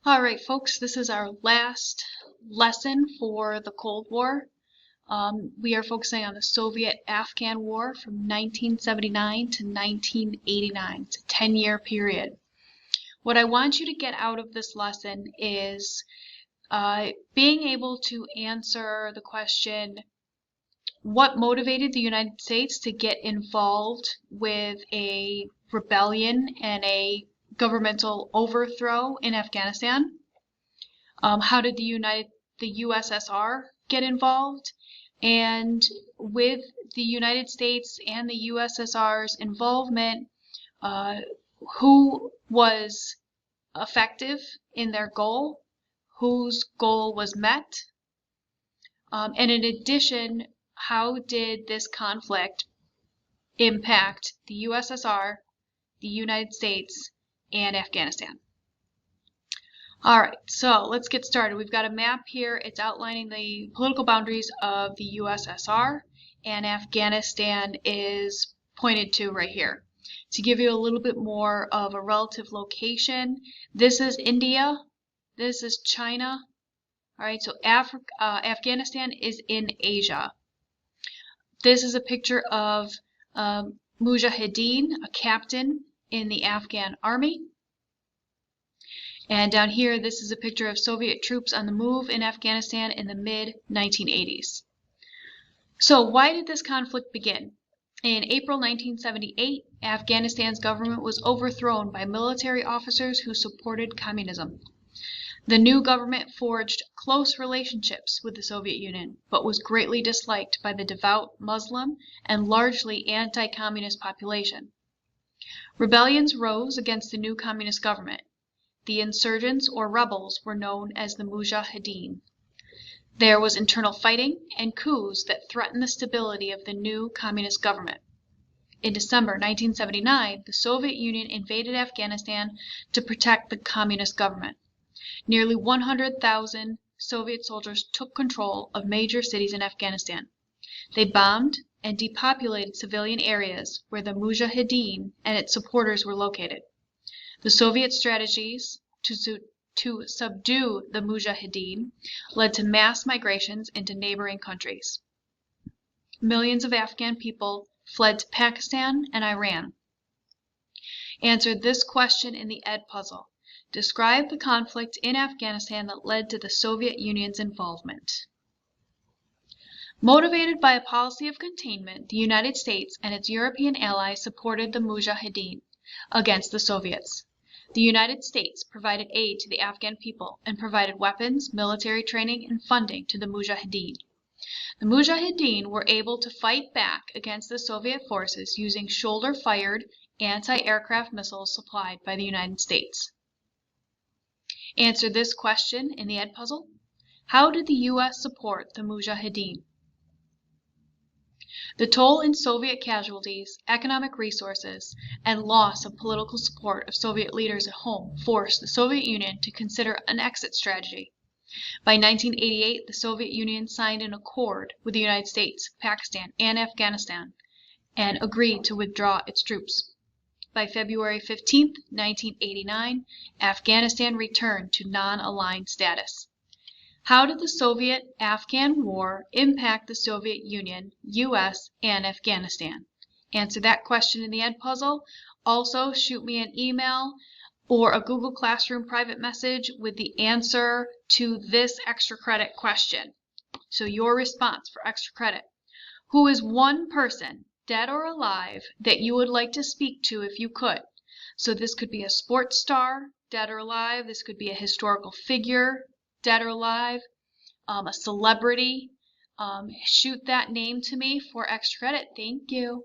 All right, folks, this is our last lesson for the Cold War. We are focusing on the Soviet-Afghan War from 1979 to 1989. It's a 10-year period. What I want you to get out of this lesson is being able to answer the question, what motivated the United States to get involved with a rebellion and a governmental overthrow in Afghanistan? How did the USSR get involved? And with the United States and the USSR's involvement, who was effective in their goal? Whose goal was met? And in addition, how did this conflict impact the USSR, the United States, and Afghanistan? All right, so let's get started. We've got a map here. It's outlining the political boundaries of the USSR, and Afghanistan is pointed to right here. To give you a little bit more of a relative location, this is India, this is China. All right, so Afghanistan is in Asia. This is a picture of Mujahideen, a captain in the Afghan army. And down here, this is a picture of Soviet troops on the move in Afghanistan in the mid-1980s. So why did this conflict begin? In April 1978, Afghanistan's government was overthrown by military officers who supported communism. The new government forged close relationships with the Soviet Union, but was greatly disliked by the devout Muslim and largely anti-communist population. Rebellions rose against the new communist government. The insurgents or rebels were known as the Mujahideen. There was internal fighting and coups that threatened the stability of the new communist government. In December 1979, the Soviet Union invaded Afghanistan to protect the communist government. Nearly 100,000 Soviet soldiers took control of major cities in Afghanistan. They bombed and depopulated civilian areas where the Mujahideen and its supporters were located. The Soviet strategies to subdue the Mujahideen led to mass migrations into neighboring countries. Millions of Afghan people fled to Pakistan and Iran. Answer this question in the Ed puzzle. Describe the conflict in Afghanistan that led to the Soviet Union's involvement. Motivated by a policy of containment, the United States and its European allies supported the Mujahideen against the Soviets. The United States provided aid to the Afghan people and provided weapons, military training, and funding to the Mujahideen. The Mujahideen were able to fight back against the Soviet forces using shoulder-fired anti-aircraft missiles supplied by the United States. Answer this question in the Ed puzzle. How did the U.S. support the Mujahideen? The toll in Soviet casualties, economic resources, and loss of political support of Soviet leaders at home forced the Soviet Union to consider an exit strategy. By 1988, the Soviet Union signed an accord with the United States, Pakistan, and Afghanistan, and agreed to withdraw its troops. By February 15, 1989, Afghanistan returned to non-aligned status. How did the Soviet-Afghan War impact the Soviet Union, U.S., and Afghanistan? Answer that question in the Ed puzzle. Also, shoot me an email or a Google Classroom private message with the answer to this extra credit question. So your response for extra credit. Who is one person, dead or alive, that you would like to speak to if you could? So this could be a sports star, dead or alive. This could be a historical figure, dead or alive, a celebrity. Shoot that name to me for extra credit. Thank you.